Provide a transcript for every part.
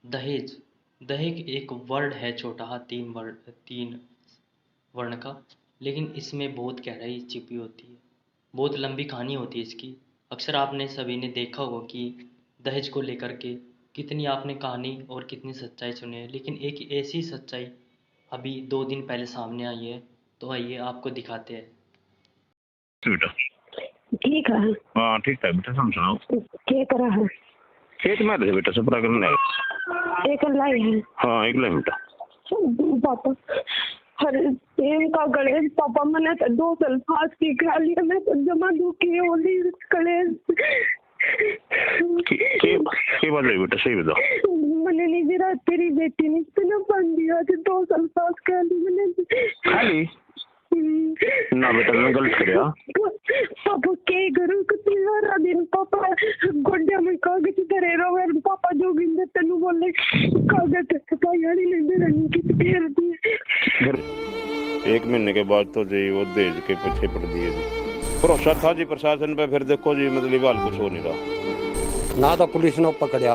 दहेज दहेज एक वर्ड है छोटा सा, तीन वर्ण का, लेकिन इसमें बहुत गहराई छिपी होती है। बहुत लंबी कहानी होती है इसकी। अक्सर आपने सभी ने देखा होगा कि दहेज को लेकर के कितनी आपने कहानी और कितनी सच्चाई सुनी है, लेकिन एक ऐसी सच्चाई अभी 2 दिन पहले सामने आई है। तो आइए आपको दिखाते हैं। बेटा ठीक है। हाँ ठीक है बेटा, समझाओ क्या करा है? खेत में रहे बेटा, सब करने लगे। एक लाई है। हाँ एक लाई बेटा। पापा हर प्रेम का गणेश पापा मैंने तो 2 साल फांस की खा लिया, मैं तो जमा दुखी होली गणेश के बात है बेटा, सही बताओ। मैंने नहीं गिरा, तेरी बेटी ने इतना बन दिया थे, 2 साल फांस खा ली मैंने। खाली ना बेटा, मैं गलत कर पापा के करूं कितनी सारा दिन पापा गोड्या में कागज धरे रहो, पापा जो गिंदे तेनू बोले कागज पायाड़ी ले दे रही की फेर दी। 1 महीने के बाद तो जी वो दहेज के पीछे पड़ दिए जी। भरोसा था जी प्रशासन पे, फिर देखो जी मतलब हाल कुछ हो नहीं रहा। ना तो पुलिस ने पकड़ा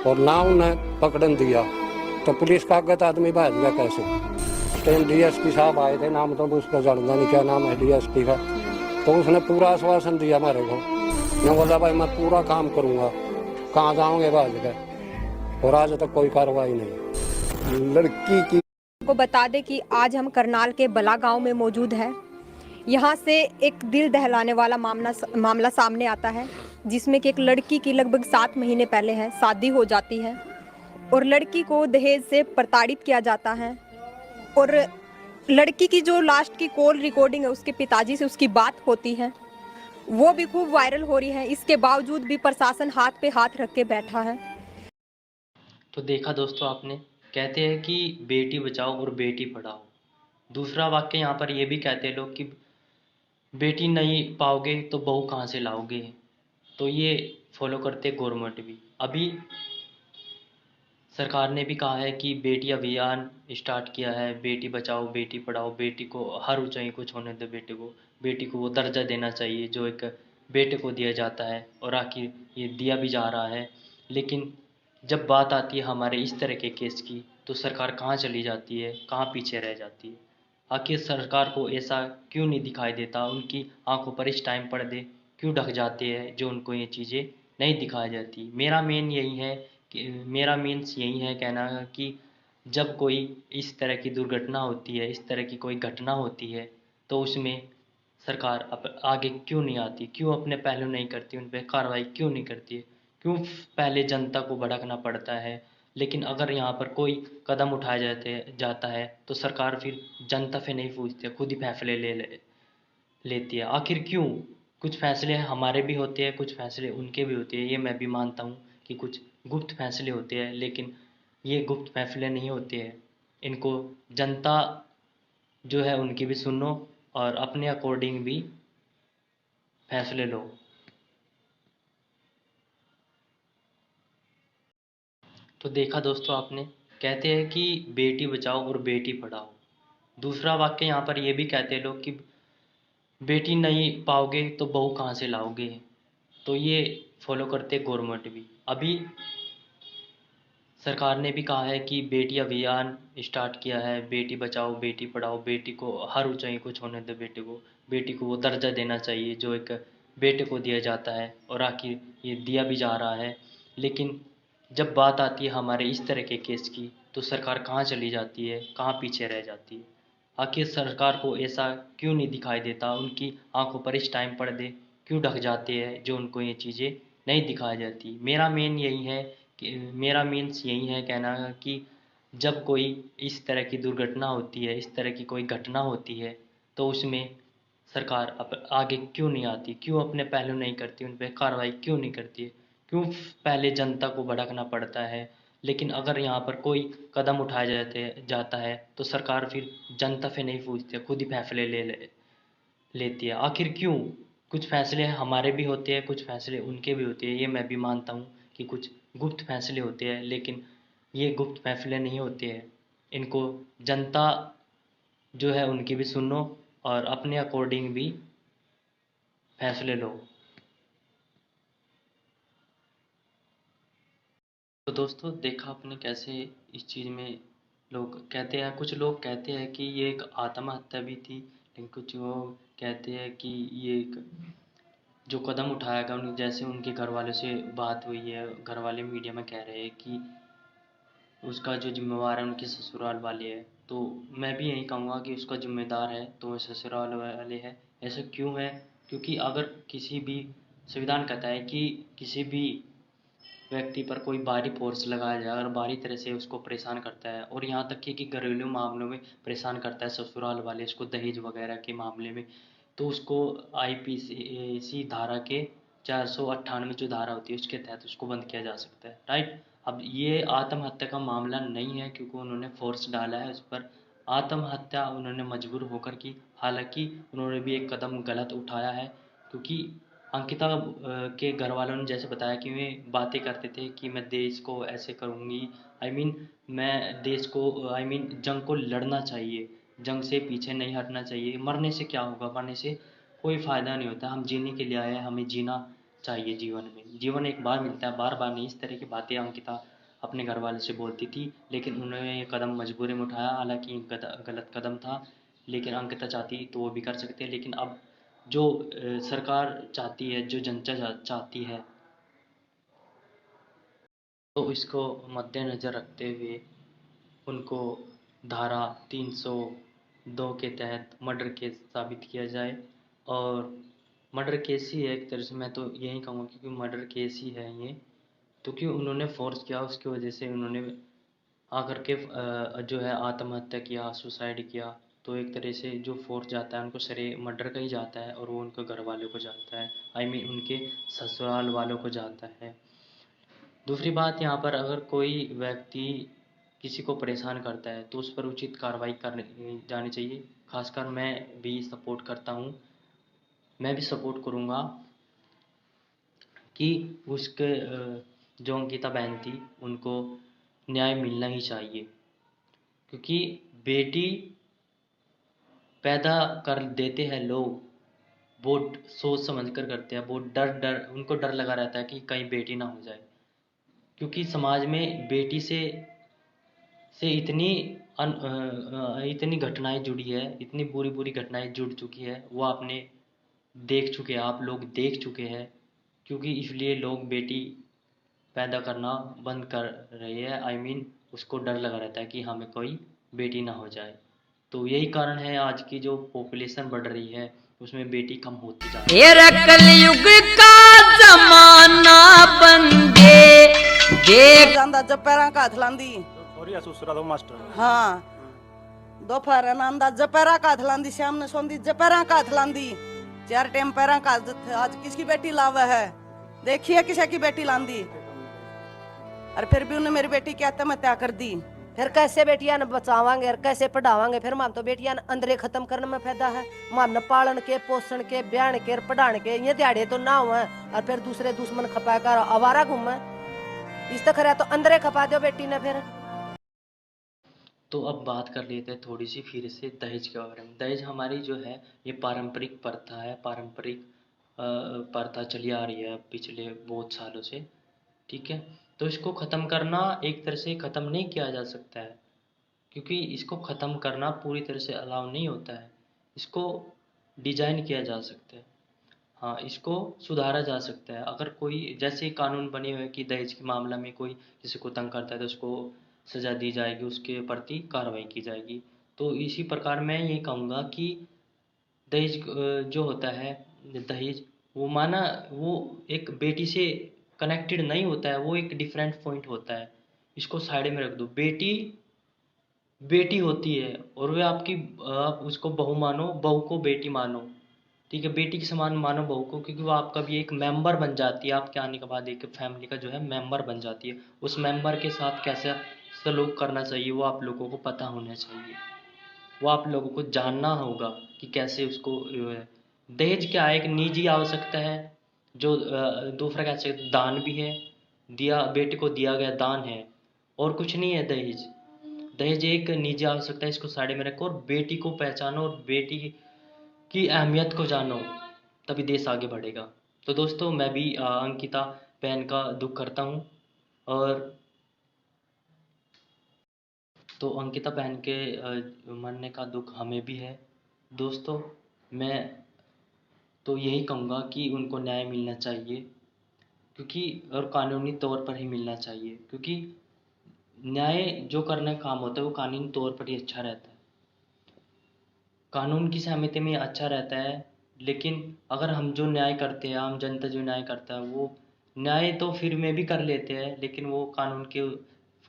और ना उन्हें पकड़न दिया, तो पुलिस का आगे आदमी भाग गया कैसे? टाइम डीएसपी साहब आए थे, नाम तो उसका जानता नहीं क्या नाम है डीएसपी का, तो उसने पूरा आश्वासन दिया हमारे को। मैं बोला भाई मैं पूरा काम करूँगा, कहाँ जाओगे भाग गए, और आज तक कोई कार्रवाई नहीं। लड़की की को बता दें कि आज हम करनाल के बला गांव में मौजूद हैं। यहाँ से एक दिल दहलाने वाला मामला सामने आता है, जिसमें कि एक लड़की की लगभग 7 महीने पहले है शादी हो जाती है और लड़की को दहेज से प्रताड़ित किया जाता है। और लड़की की जो लास्ट की कॉल रिकॉर्डिंग है उसके पिताजी से उसकी बात होती है, वो भी खूब वायरल हो रही है। इसके बावजूद भी प्रशासन हाथ पे हाथ रख के बैठा है। तो देखा दोस्तों आपने, कहते हैं कि बेटी बचाओ और बेटी पढ़ाओ। दूसरा वाक्य यहाँ पर ये भी कहते हैं लोग कि बेटी नहीं पाओगे तो बहू कहाँ से लाओगे। तो ये फॉलो करते गवर्नमेंट भी। अभी सरकार ने भी कहा है कि बेटी अभियान स्टार्ट किया है, बेटी बचाओ बेटी पढ़ाओ, बेटी को हर ऊंचाई को छूने दो, बेटी को वो दर्जा देना चाहिए जो एक बेटे को दिया जाता है, और आखिर ये दिया भी जा रहा है। लेकिन जब बात आती है हमारे इस तरह के केस की, तो सरकार कहाँ चली जाती है, कहाँ पीछे रह जाती है। आखिर सरकार को ऐसा क्यों नहीं दिखाई देता, उनकी आंखों पर इस टाइम पर्दे क्यों ढक जाते हैं जो उनको ये चीज़ें नहीं दिखाई जाती। मेरा मीन्स यही है कहना कि जब कोई इस तरह की दुर्घटना होती है, इस तरह की कोई घटना होती है, तो उसमें सरकार आगे क्यों नहीं आती, क्यों अपने पहलू नहीं करती, उन पर कार्रवाई क्यों नहीं करती है, क्यों पहले जनता को भड़कना पड़ता है। लेकिन अगर यहाँ पर कोई कदम उठाया जाता है तो सरकार फिर जनता से नहीं पूछती, खुद ही फैसले लेती है। आखिर क्यों? कुछ फैसले हमारे भी होते हैं, कुछ फैसले उनके भी होते हैं, ये मैं भी मानता हूँ कि कुछ गुप्त फैसले होते हैं, लेकिन ये गुप्त फैसले नहीं होते हैं। इनको जनता जो है उनकी भी सुनो और अपने अकॉर्डिंग भी फैसले लो। तो देखा दोस्तों आपने, कहते हैं कि बेटी बचाओ और बेटी पढ़ाओ। दूसरा वाक्य यहाँ पर ये भी कहते हैं लोग कि बेटी नहीं पाओगे तो बहू कहाँ से लाओगे। तो ये फॉलो करते गवर्नमेंट भी। अभी सरकार ने भी कहा है कि बेटी अभियान स्टार्ट किया है, बेटी बचाओ बेटी पढ़ाओ, बेटी को हर ऊंचाई को छूने दो, बेटी को वो दर्जा देना चाहिए जो एक बेटे को दिया जाता है, और आखिर ये दिया भी जा रहा है। लेकिन जब बात आती है हमारे इस तरह के केस की, तो सरकार कहाँ चली जाती है, कहाँ पीछे रह जाती है। आखिर सरकार को ऐसा क्यों नहीं दिखाई देता, उनकी आंखों पर इस टाइम पर्दे क्यों ढक जाते हैं जो उनको ये चीज़ें नहीं दिखाई जाती। मेरा मीन्स यही है कहना कि जब कोई इस तरह की दुर्घटना होती है, इस तरह की कोई घटना होती है, तो उसमें सरकार आगे क्यों नहीं आती, क्यों अपने पहलू नहीं करती, उन पर कार्रवाई क्यों नहीं करती है, क्यों पहले जनता को भड़कना पड़ता है। लेकिन अगर यहाँ पर कोई कदम उठाया जाता है तो सरकार फिर जनता से नहीं पूछती, खुद ही फैसले लेती है। आखिर क्यों? कुछ फैसले हमारे भी होते हैं, कुछ फैसले उनके भी होते हैं, ये मैं भी मानता हूँ कि कुछ गुप्त फैसले होते हैं, लेकिन ये गुप्त फैसले नहीं होते हैं। इनको जनता जो है उनकी भी सुनो और अपने अकॉर्डिंग भी फैसले लो। तो दोस्तों देखा आपने कैसे इस चीज़ में लोग कहते हैं, कुछ लोग कहते हैं कि ये एक आत्महत्या भी थी, लेकिन कुछ लोग कहते हैं कि ये एक जो कदम उठाया गया उन जैसे उनके घर वालों से बात हुई है, घर वाले मीडिया में कह रहे हैं कि उसका जो जिम्मेवार है उनके ससुराल वाले हैं। तो मैं भी यही कहूँगा कि उसका जिम्मेदार है तो वो ससुराल वाले हैं। ऐसा क्यों है? क्योंकि अगर किसी भी संविधान कहता है कि किसी भी व्यक्ति पर कोई बाहरी फोर्स लगाया जाए, अगर बाहरी तरह से उसको परेशान करता है और यहाँ तक कि घरेलू मामलों में परेशान करता है ससुराल वाले उसको दहेज वगैरह के मामले में, तो उसको आईपीसी धारा के 498 जो धारा होती है उसके तहत उसको बंद किया जा सकता है, राइट। अब ये आत्महत्या का मामला नहीं है क्योंकि उन्होंने फोर्स डाला है उस पर, आत्महत्या उन्होंने मजबूर होकर की। हालांकि उन्होंने भी एक कदम गलत उठाया है क्योंकि अंकिता के घर वालों ने जैसे बताया कि वे बातें करते थे कि मैं देश को ऐसे करूँगी, मैं देश को जंग को लड़ना चाहिए, जंग से पीछे नहीं हटना चाहिए। मरने से क्या होगा, मरने से कोई फ़ायदा नहीं होता, हम जीने के लिए आए हैं, हमें जीना चाहिए जीवन में। जीवन एक बार मिलता है, बार बार नहीं। इस तरह की बातें अंकिता अपने घर वालों से बोलती थी, लेकिन उन्होंने ये कदम मजबूरी में उठाया। हालांकि गलत कदम था, लेकिन अंकिता चाहती तो वो भी कर सकते हैं। लेकिन अब जो सरकार चाहती है, जो जनता चाहती है, तो इसको मद्देनज़र रखते हुए उनको धारा 302 के तहत मर्डर केस साबित किया जाए। और मर्डर केस ही है एक तरह से, मैं तो यही कहूँगा क्योंकि मर्डर केस ही है ये। तो क्योंकि उन्होंने फोर्स किया उसकी वजह से उन्होंने आकर के जो है आत्महत्या किया, सुसाइड किया। तो एक तरह से जो फोर्स जाता है उनको श्रेय मर्डर का ही जाता है और वो उनके घर वालों को जाता है, उनके ससुराल वालों को जाता है। दूसरी बात यहाँ पर, अगर कोई व्यक्ति किसी को परेशान करता है तो उस पर उचित कार्रवाई करनी जानी चाहिए। खासकर मैं भी सपोर्ट करता हूँ, मैं भी सपोर्ट करूँगा कि उसके जो अंकिता बहन थी उनको न्याय मिलना ही चाहिए। क्योंकि बेटी पैदा कर देते हैं लोग, बहुत सोच समझ कर करते हैं, बहुत उनको डर लगा रहता है कि कहीं बेटी ना हो जाए। क्योंकि समाज में बेटी से इतनी घटनाएं जुड़ी है, इतनी बुरी बुरी घटनाएं जुड़ चुकी है, वो आपने देख चुके हैं, आप लोग देख चुके हैं। क्योंकि इसलिए लोग बेटी पैदा करना बंद कर रहे हैं। उसको डर लगा रहता है कि हमें कोई बेटी ना हो जाए। तो यही कारण है आज की जो पॉपुलेशन बढ़ रही है उसमें बेटी कम होती जा रही है। कलयुग का जमाना बन गए ਜਾਂਦਾ ਜਪੈਰਾਂ ਘਾਥ ਲਾਂਦੀ ਸੋਰੀ ਸੁਸਰਾ ਦਾ ਮਾਸਟਰ ਹਾਂ ਦੁਪਹਿਰ ਆਂਦਾ ਜਪੈਰਾਂ ਘਾਥ ਲਾਂਦੀ ਸ਼ਾਮ ਨੂੰ ਸੌਂਦੀ ਜਪੈਰਾਂ ਘਾਥ ਲਾਂਦੀ चार टाइम पैरा घाथ। आज किसकी बेटी लावा है, देखिए किसी की बेटी लांदी और फिर भी उन्हें मेरी बेटी की आत्महत्या कर दी। फिर कैसे बेटियां न बचावांगे और कैसे पढ़ावांगे? फिर हम तो बेटियां अंदरे खत्म करने में फायदा है। हम पालन के, पोषण के, ब्याण के, पढ़ाने के ये दिहाड़े तो ना हुए और फिर दूसरे दुश्मन खपा कर आवारा घूमे। इस तक तो अंदरे खपा दो बेटी ने। फिर तो अब बात कर लेते हैं थोड़ी सी फिर से दहेज के बारे में। दहेज हमारी जो है ये पारंपरिक प्रथा है, पारंपरिक प्रथा चली आ रही है पिछले बहुत सालों से, ठीक है। तो इसको ख़त्म करना एक तरह से ख़त्म नहीं किया जा सकता है, क्योंकि इसको ख़त्म करना पूरी तरह से अलाउ नहीं होता है। इसको डिजाइन किया जा सकता है, हाँ, इसको सुधारा जा सकता है। अगर कोई जैसे कानून बने हुए कि दहेज के मामला में कोई किसी को तंग करता है तो उसको सज़ा दी जाएगी, उसके प्रति कार्रवाई की जाएगी। तो इसी प्रकार मैं ये कहूँगा कि दहेज जो होता है, दहेज वो एक बेटी से कनेक्टेड नहीं होता है, वो एक डिफरेंट पॉइंट होता है। इसको साइड में रख दो। बेटी बेटी होती है और वे आप उसको बहू मानो, बहू को बेटी मानो, ठीक है। बेटी के समान मानो बहू को, क्योंकि वो आपका भी एक मेंबर बन जाती है। आपके आने के बाद एक फैमिली का जो है मेंबर बन जाती है। उस मेंबर के साथ कैसा सलूक करना चाहिए वो आप लोगों को पता होना चाहिए, वो आप लोगों को जानना होगा कि कैसे उसको। दहेज क्या है? एक निजी आवश्यकता है, जो दूसरा कह सकते दान भी है, बेटे को दिया गया दान है, और कुछ नहीं है दहेज। दहेज एक निजी आवश्यकता है, इसको साइड में रखो और बेटी को पहचानो और बेटी की अहमियत को जानो, तभी देश आगे बढ़ेगा। तो दोस्तों मैं भी अंकिता बहन का दुख करता हूँ और तो अंकिता बहन के मरने का दुख हमें भी है दोस्तों। मैं तो यही कहूँगा कि उनको न्याय मिलना चाहिए, क्योंकि और कानूनी तौर पर ही मिलना चाहिए, क्योंकि न्याय जो करने का काम होता है वो कानूनी तौर पर ही अच्छा रहता है, कानून की सहमति में अच्छा रहता है। लेकिन अगर हम जो न्याय करते हैं, आम जनता जो न्याय करता है, वो न्याय तो फिर में भी कर लेते हैं, लेकिन वो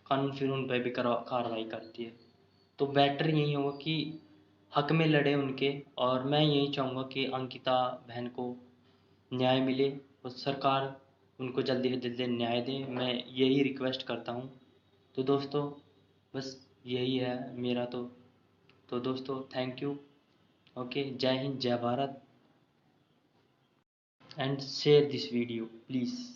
कानून फिर उन पर भी कार्रवाई करती है। तो बेटर यही होगा कि हक में लड़े उनके, और मैं यही चाहूँगा कि अंकिता बहन को न्याय मिले और सरकार उनको जल्दी से जल्दी न्याय दे, मैं यही रिक्वेस्ट करता हूँ। तो दोस्तों बस यही है मेरा। तो दोस्तों थैंक यू। ओके, जय हिंद, जय Bharat, and share this video please.